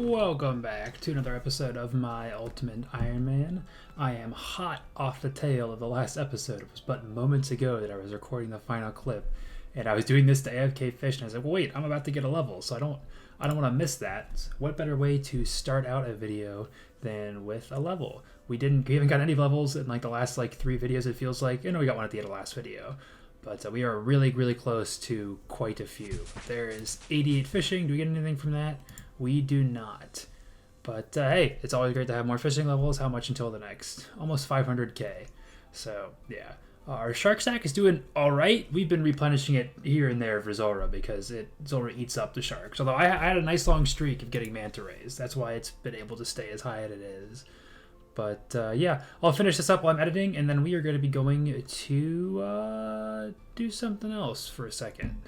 Welcome back to another episode of My Ultimate Iron Man. I am hot off the tail of the last episode. It was but moments ago that I was recording the final clip, and I was doing this to AFK Fish, and I was like, well, wait, I'm about to get a level, so I don't want to miss that. So what better way to start out a video than with a level? We haven't got any levels in like the last 3 videos. It feels like, we got one at the end of the last video. But we are really close to quite a few. There is 88 fishing. Do we get anything from that? We do not. But hey, it's always great to have more fishing levels. How much until the next? Almost 500k. So yeah, our shark stack is doing all right. We've been replenishing it here and there for Zulrah because Zulrah eats up the sharks. Although I had a nice long streak of getting manta rays. That's why it's been able to stay as high as it is. But yeah, I'll finish this up while I'm editing, and then we are going to be going to do something else for a second.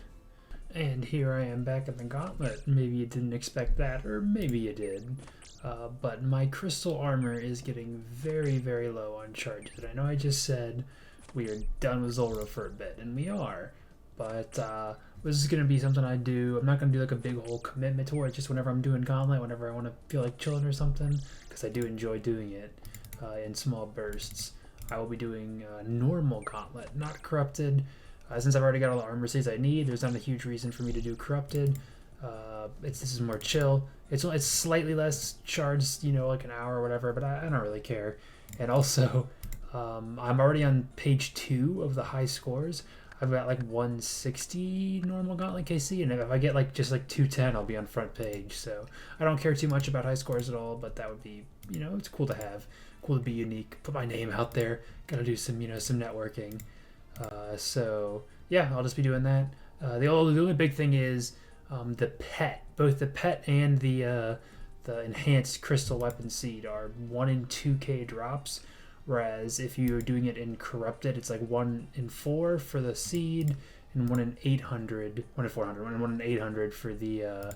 And here I am back in the Gauntlet. Maybe you didn't expect that, or maybe you did. But my crystal armor is getting very low on charges. And I know I just said we are done with Zulrah for a bit, and we are. But this is going to be something I do. I'm not going to do like a big whole commitment to it, just whenever I'm doing Gauntlet, whenever I want to feel like chilling or something, because I do enjoy doing it in small bursts. I will be doing normal Gauntlet, not corrupted. Since I've already got all the armor seeds I need, there's not a huge reason for me to do corrupted. This is more chill. It's slightly less charged, like an hour or whatever, but I don't really care. And also, I'm already on page 2 of the high scores. I've got 160 normal Gauntlet KC, and if I get just 210, I'll be on front page. So I don't care too much about high scores at all, but that would be, it's cool to have, cool to be unique, put my name out there. Gotta do some, some networking. So yeah, I'll just be doing that. The only big thing is the pet. Both the pet and the enhanced crystal weapon seed are 1 in 2k drops. Whereas if you're doing it in corrupted, it's 1 in 4 for the seed, and 1 in 800, 1 in 400, and 1 in 800 for the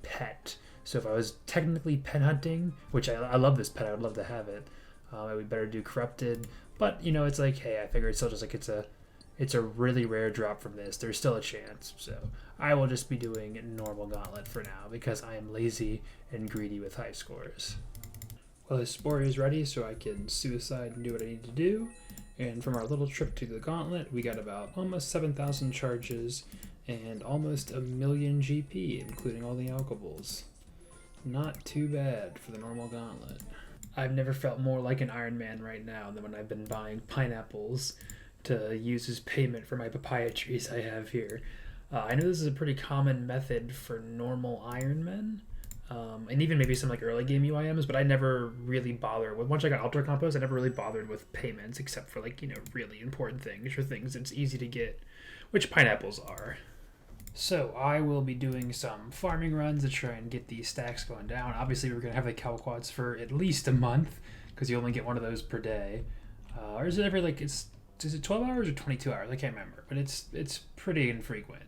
pet. So if I was technically pet hunting, which I love this pet, I would love to have it. I would better do corrupted, but it's hey, I figure it's still just it's a really rare drop from this. There's still a chance, so I will just be doing normal Gauntlet for now because I am lazy and greedy with high scores. Well, the spore is ready, so I can suicide and do what I need to do. And from our little trip to the Gauntlet, we got about almost 7,000 charges and almost 1,000,000 GP, including all the alcohols. Not too bad for the normal Gauntlet. I've never felt more like an Iron Man right now than when I've been buying pineapples to use as payment for my papaya trees I have here. I know this is a pretty common method for normal Iron Men, and even maybe some early game UIMs, but I never really bothered with, once I got Ultra Compost, I never really bothered with payments except for really important things or things it's easy to get, which pineapples are. So I will be doing some farming runs to try and get these stacks going down. Obviously, we're going to have the Cal Quads for at least a month because you only get one of those per day. Or is it every is it 12 hours or 22 hours? I can't remember, but it's pretty infrequent.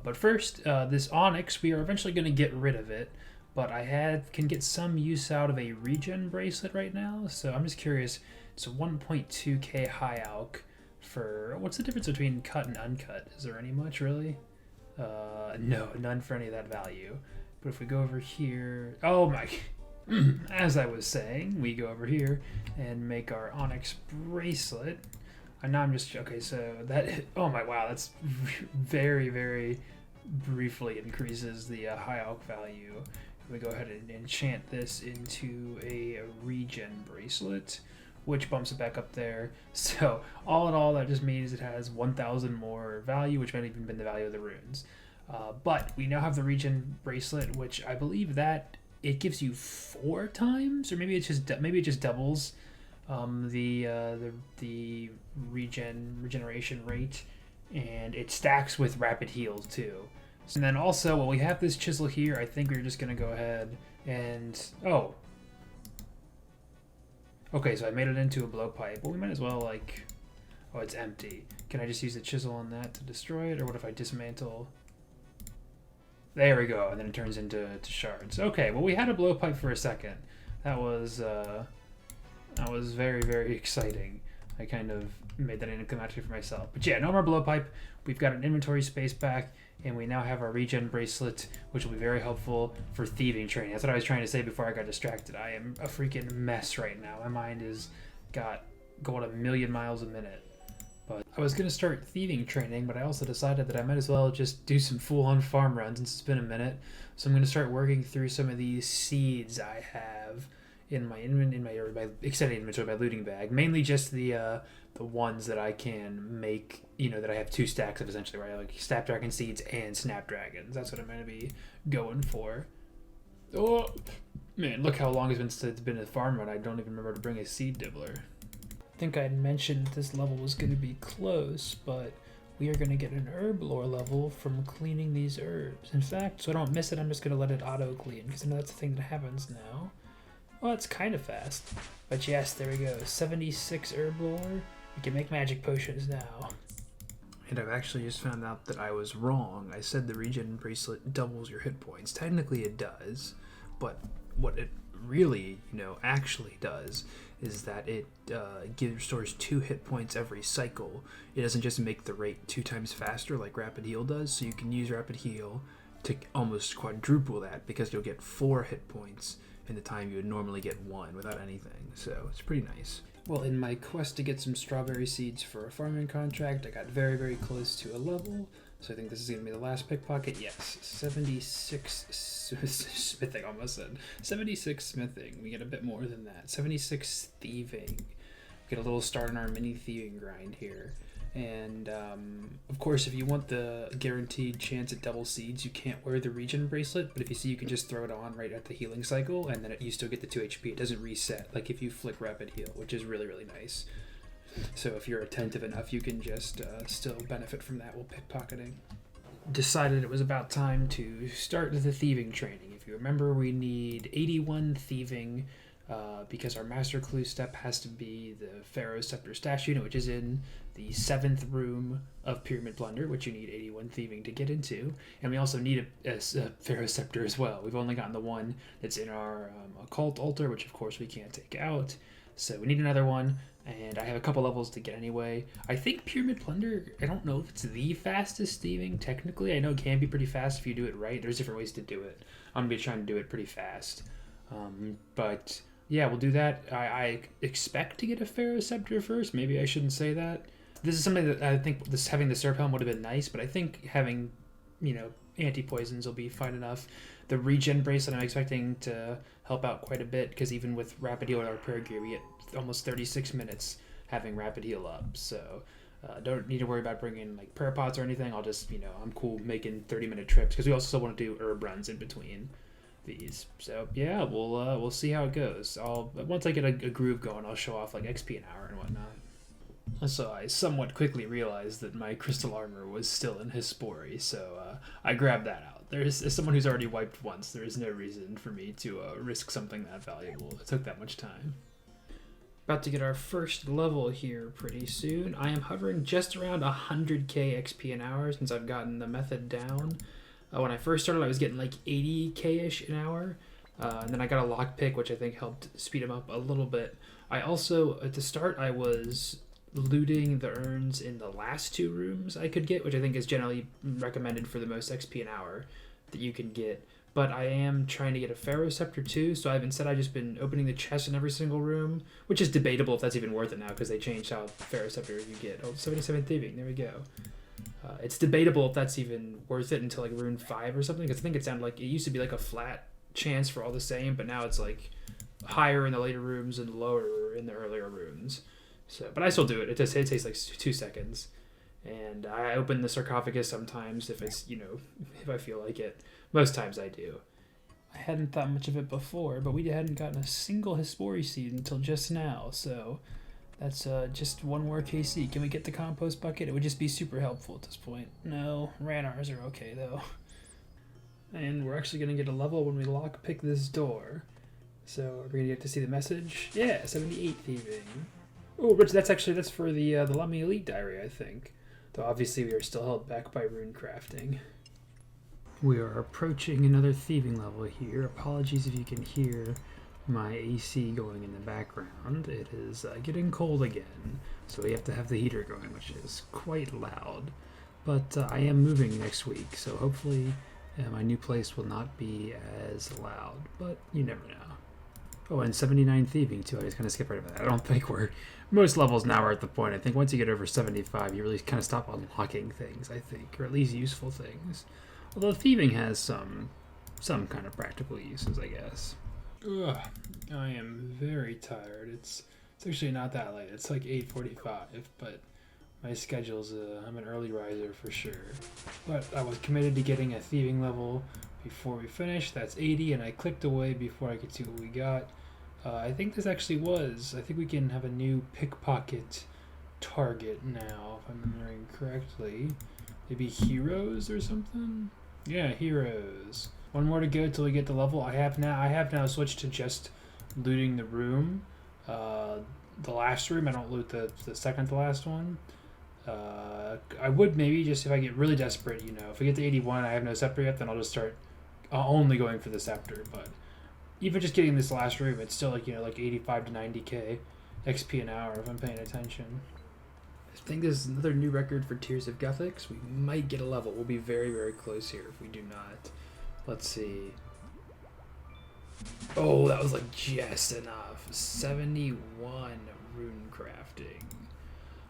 But first, this Onyx, we are eventually going to get rid of it, but I can get some use out of a regen bracelet right now. So I'm just curious. It's a 1.2k high alk for, what's the difference between cut and uncut? Is there any much really? No, none for any of that value. But if we go over here, oh my, as I was saying, we go over here and make our Onyx bracelet. And now I'm just, okay, so that, oh my, wow, that's very briefly increases the high alk value. We go ahead and enchant this into a regen bracelet, which bumps it back up there. So all in all, that just means it has 1,000 more value, which might have even been the value of the runes. But we now have the regen bracelet, which I believe that it gives you 4 times, or maybe it just doubles the regeneration rate, and it stacks with rapid heals too. And then also, well, we have this chisel here. I think we're just gonna go ahead and okay, so I made it into a blowpipe. Well, we might as well oh, it's empty. Can I just use the chisel on that to destroy it, or what if I dismantle? There we go, and then it turns into shards. Okay, well, we had a blowpipe for a second. That was very exciting. I kind of made that anticlimactic for myself. But yeah, no more blowpipe. We've got an inventory space back, and we now have our regen bracelet, which will be very helpful for thieving training. That's what I was trying to say before I got distracted. I am a freaking mess right now. My mind is going a million miles a minute. But I was going to start thieving training, but I also decided that I might as well just do some full-on farm runs since it's been a minute. So I'm going to start working through some of these seeds I have in my extended inventory, my looting bag. Mainly just the ones that I can make, that I have 2 stacks of essentially, right? Like snapdragon seeds and snapdragons. That's what I'm going to be going for. Oh, man, look how long it's been a farm run. I don't even remember to bring a seed dibbler. I think I had mentioned this level was going to be close, but we are going to get an herb lore level from cleaning these herbs. In fact, so I don't miss it, I'm just going to let it auto-clean, because I know that's the thing that happens now. Well, it's kind of fast. But yes, there we go. 76 herb lore. We can make magic potions now. And I've actually just found out that I was wrong. I said the regen bracelet doubles your hit points. Technically it does, but what it really, actually does is that it restores 2 hit points every cycle. It doesn't just make the rate 2 times faster like Rapid Heal does, so you can use Rapid Heal to almost quadruple that because you'll get 4 hit points in the time you would normally get 1 without anything. So it's pretty nice. Well, in my quest to get some strawberry seeds for a farming contract, I got very, very close to a level. So I think this is going to be the last pickpocket. Yes, 76 smithing, almost said. 76 smithing. We get a bit more than that. 76 thieving. Get a little start on our mini thieving grind here. And, of course, if you want the guaranteed chance at double seeds, you can't wear the regen bracelet. But if you see, you can just throw it on right at the healing cycle, and then you still get the 2 HP. It doesn't reset, like if you flick Rapid Heal, which is really, really nice. So if you're attentive enough, you can just still benefit from that while pickpocketing. Decided it was about time to start the thieving training. If you remember, we need 81 thieving because our master clue step has to be the Pharaoh Scepter stash unit, which is in the 7th room of Pyramid Plunder, which you need 81 thieving to get into. And we also need a Pharaoh Scepter as well. We've only gotten the one that's in our occult altar, which of course we can't take out. So we need another one. And I have a couple levels to get anyway. I think Pyramid Plunder, I don't know if it's the fastest thieving, technically. I know it can be pretty fast if you do it right. There's different ways to do it. I'm going to be trying to do it pretty fast. But yeah, we'll do that. I expect to get a Pharaoh Scepter first. Maybe I shouldn't say that. This is something that I think having the Serp Helm would have been nice, but I think having, anti-poisons will be fine enough. The regen bracelet I'm expecting to help out quite a bit, because even with Rapid Heal and our prayer gear, we get almost 36 minutes having Rapid Heal up. So don't need to worry about bringing like prayer pots or anything. I'll just, I'm cool making 30-minute trips, because we also still want to do herb runs in between these. So yeah, we'll see how it goes. Once I get a groove going, I'll show off like XP an hour and whatnot. So I somewhat quickly realized that my crystal armor was still in Hispori, so I grabbed that out. As someone who's already wiped once, there is no reason for me to risk something that valuable. It took that much time. About to get our first level here pretty soon. I am hovering just around 100k XP an hour since I've gotten the method down. When I first started, I was getting like 80k-ish an hour. And then I got a lockpick, which I think helped speed him up a little bit. I also, at the start, I was looting the urns in the last 2 rooms I could get, which I think is generally recommended for the most XP an hour that you can get. But I am trying to get a Pharaoh Scepter too, so I've just been opening the chest in every single room, which is debatable if that's even worth it now, because they changed how Pharaoh Scepter you get. Oh, 77 thieving, there we go. It's debatable if that's even worth it until like rune 5 or something, because I think it sounded like it used to be like a flat chance for all the same, but now it's like higher in the later rooms and lower in the earlier rooms. So, but I still do it. It takes like 2 seconds, and I open the sarcophagus sometimes if it's if I feel like it. Most times I do. I hadn't thought much of it before, but we hadn't gotten a single Hispori seed until just now, so that's just one more KC. Can we get the compost bucket? It would just be super helpful at this point. No, Ranars are okay though. And we're actually going to get a level when we lockpick this door. So are we going to get to see the message? Yeah, 78 thieving. Oh, Rich, that's for the Lummi Elite Diary, I think. Though obviously we are still held back by rune crafting. We are approaching another thieving level here. Apologies if you can hear my AC going in the background. It is getting cold again, so we have to have the heater going, which is quite loud. But I am moving next week, so hopefully my new place will not be as loud, but you never know. Oh, and 79 thieving too. I just kind of skip right over that. I don't think most levels now are at the point. I think once you get over 75, you really kind of stop unlocking things, I think, or at least useful things. Although thieving has some kind of practical uses, I guess. Ugh, I am very tired. It's actually not that late. It's like 8:45, but my schedule's I'm an early riser for sure. But I was committed to getting a thieving level before we finish. That's 80, and I clicked away before I could see what we got. I think this actually I think we can have a new pickpocket target now, if I'm remembering correctly. Maybe heroes or something? Yeah, heroes. One more to go till we get the level. I have now switched to just looting the room. The last room, I don't loot the second to last one. I would maybe just if I get really desperate, if I get to 81, I have no scepter yet, then I'll just start only going for the scepter. But even just getting this last room, it's still like 85 to 90k XP an hour if I'm paying attention. I think this is another new record for Tears of Gothics. We might get a level. We'll be very, very close here if we do not. Let's see. Oh, that was like just enough. 71 rune crafting.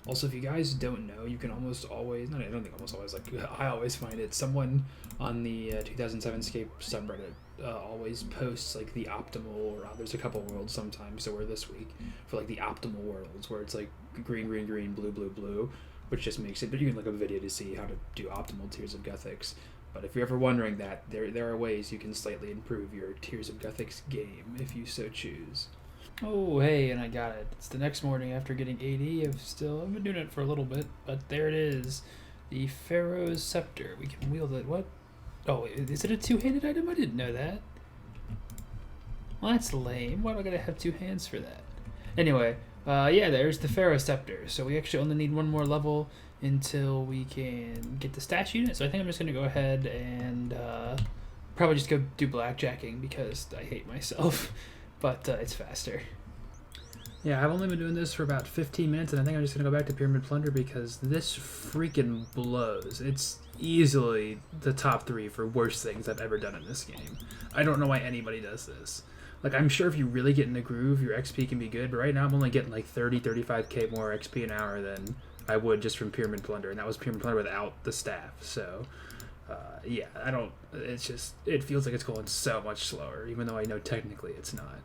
Also, if you guys don't know, you can almost always, I don't think almost always, like I always find it, someone on the 2007 Scape subreddit always posts like the optimal, or there's a couple worlds sometimes, so we're this week, for like the optimal worlds, where it's like green, green, green, blue, blue, blue, which just makes it, but you can look up a video to see how to do optimal Tears of Gothics. But if you're ever wondering that, there are ways you can slightly improve your Tears of Gothics game if you so choose. Oh, hey, and I got it. It's the next morning after getting 80. I've been doing it for a little bit, but there it is. The Pharaoh's Scepter. We can wield it. What? Oh, is it a two-handed item? I didn't know that. Well, that's lame. Why do I gotta have two hands for that? Anyway, yeah, there's the Pharaoh's Scepter. So we actually only need one more level until we can get the stats unit. So I think I'm just gonna go ahead and probably just go do blackjacking because I hate myself. But it's faster. Yeah, I've only been doing this for about 15 minutes, and I think I'm just going to go back to Pyramid Plunder because this freaking blows. It's easily the top 3 for worst things I've ever done in this game. I don't know why anybody does this. Like, I'm sure if you really get in the groove, your XP can be good, but right now I'm only getting like 30, 35k more XP an hour than I would just from Pyramid Plunder, and that was Pyramid Plunder without the staff, so... yeah, it feels like it's going so much slower, even though I know technically it's not.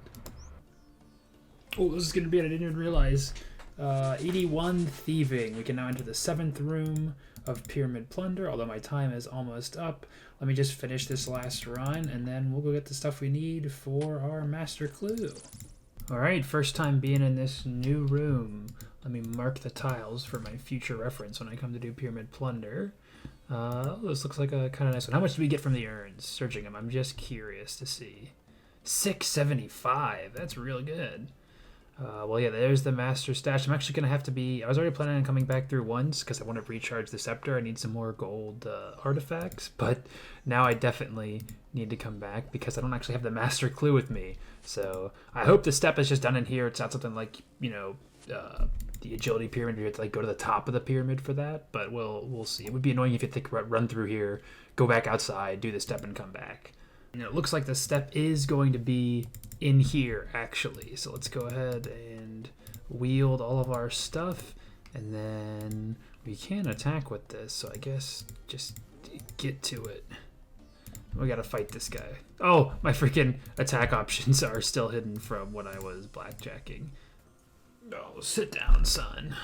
Oh, this is going to be it. I didn't even realize. 81 Thieving. We can now enter the 7th room of Pyramid Plunder, although my time is almost up. Let me just finish this last run, and then we'll go get the stuff we need for our master clue. Alright, first time being in this new room. Let me mark the tiles for my future reference when I come to do Pyramid Plunder. This looks like a kind of nice one. How much do we get from the urns? Searching them. I'm just curious to see. 675. That's real good. Well, yeah, there's the master stash. I'm actually going to have to be... I was already planning on coming back through once because I want to recharge the scepter. I need some more gold artifacts. But now I definitely need to come back because I don't actually have the master clue with me. So I hope the step is just done in here. It's not something like, the agility pyramid. You have to like go to the top of the pyramid for that. But we'll see. It would be annoying if you had to run through here, go back outside, do the step, and come back. And it looks like the step is going to be in here actually, so let's go ahead and wield all of our stuff, and then we can attack with this, so I guess just get to it. We gotta fight this guy. Oh, my freaking attack options are still hidden from when I was blackjacking. Oh, sit down, son.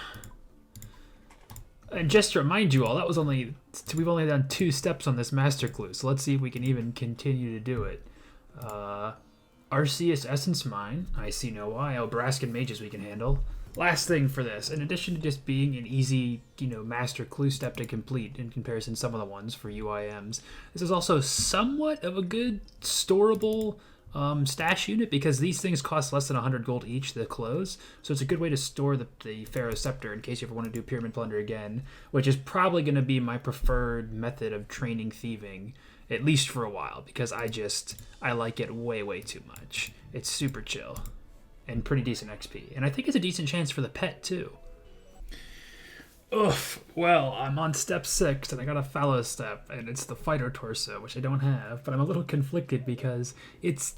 And just to remind you all, we've only done 2 steps on this master clue, so let's see if we can even continue to do it. Arceus Essence Mine. I see no why. Oh, Braskin Mages we can handle. Last thing for this, in addition to just being an easy, master clue step to complete in comparison to some of the ones for UIMs, this is also somewhat of a good storable stash unit because these things cost less than 100 gold each to close, so it's a good way to store the Pharaoh's Scepter in case you ever want to do Pyramid Plunder again, which is probably going to be my preferred method of training thieving, at least for a while, because I like it way, way too much. It's super chill and pretty decent XP, and I think it's a decent chance for the pet too. Oof. Well, I'm on step 6, and I got a fallow step, and it's the fighter torso, which I don't have. But I'm a little conflicted because it's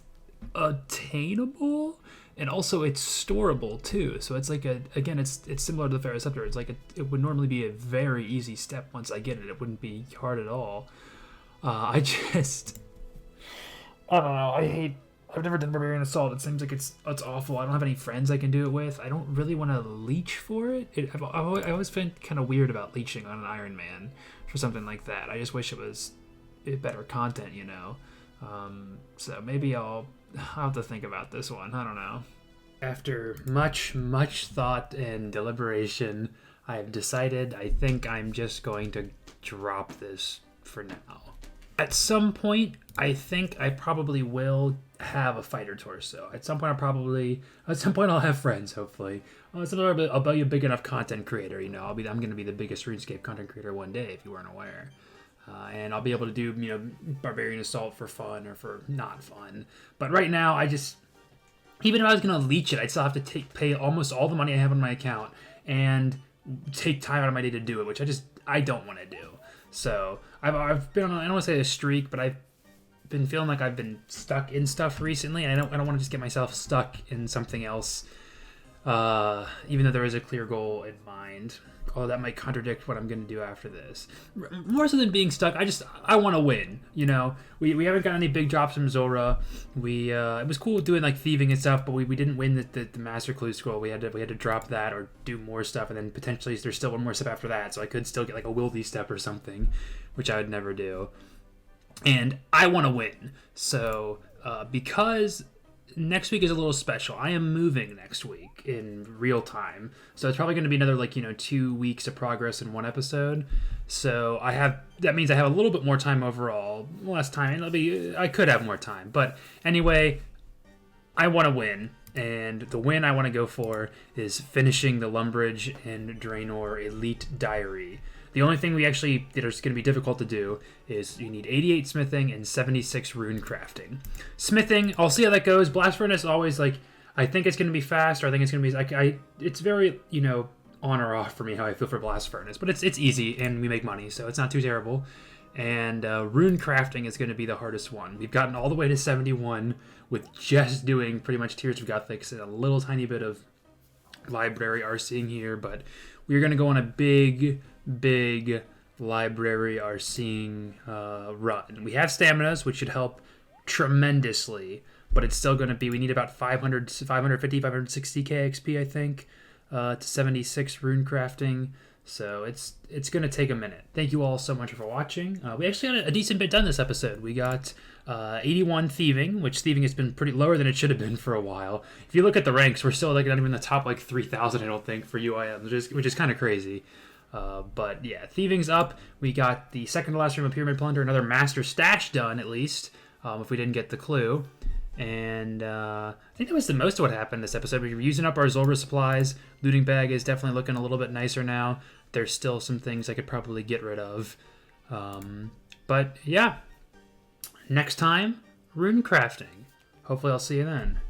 attainable, and also it's storable too. So it's like it's similar to the Ferroceptor. It's like it would normally be a very easy step once I get it. It wouldn't be hard at all. I just, I don't know. I've never done Barbarian Assault. It seems like it's awful. I don't have any friends I can do it with. I don't really want to leech for it. I always been kind of weird about leeching on an Iron Man for something like that. I just wish it was better content, you know. So maybe I'll have to think about this one. I don't know. After much thought and deliberation, I've decided I think I'm just going to drop this for now. At some point, I think I probably will have a fighter torso. At some point, I'll have friends, hopefully. At some point, I'll be a big enough content creator, you know. I'm going to be the biggest RuneScape content creator one day, if you weren't aware. And I'll be able to do, you know, Barbarian Assault for fun or for not fun. But right now, even if I was going to leech it, I'd still have to pay almost all the money I have on my account and take time out of my day to do it, which I don't want to do. So I've been on, I don't want to say a streak, but I've been feeling like I've been stuck in stuff recently, and I don't want to just get myself stuck in something else, even though there is a clear goal in mind. Although that might contradict what I'm going to do after this. More so than being stuck, I want to win. You know, we haven't got any big drops from Zulrah. It was cool doing like thieving and stuff, but we didn't win the Master Clue scroll. We had to drop that or do more stuff, and then potentially there's still one more step after that. So I could still get like a wildy step or something, which I would never do. And I want to win. So because next week is a little special. I am moving next week in real time. So it's probably going to be another 2 weeks of progress in one episode. So that means I have a little bit more time overall. Less time. I could have more time. But anyway, I want to win. And the win I want to go for is finishing the Lumbridge and Draenor Elite Diary. The only thing that is going to be difficult to do is you need 88 smithing and 76 rune crafting. Smithing, I'll see how that goes. Blast Furnace always I think it's going to be fast, or I think it's going to be it's very, you know, on or off for me how I feel for Blast Furnace, but it's easy and we make money, so it's not too terrible. And rune crafting is going to be the hardest one. We've gotten all the way to 71 with just doing pretty much Tears of Gothics and a little tiny bit of library RCing here, but we're going to go on a big library RCing run. We have staminas, which should help tremendously, but it's still going to be, we need about 550, 560 KXP, I think, to 76 rune crafting. So it's going to take a minute. Thank you all so much for watching. We actually got a decent bit done this episode. We got 81 Thieving, which Thieving has been pretty lower than it should have been for a while. If you look at the ranks, we're still not even in the top 3,000, I don't think, for UIM, which is kind of crazy. But yeah, Thieving's up. We got the second to last room of Pyramid Plunder, another Master Stash done at least, if we didn't get the clue. And I think that was the most of what happened this episode. We were using up our Zulrah supplies. Looting bag is definitely looking a little bit nicer now. There's still some things I could probably get rid of. But yeah, next time, rune crafting. Hopefully I'll see you then.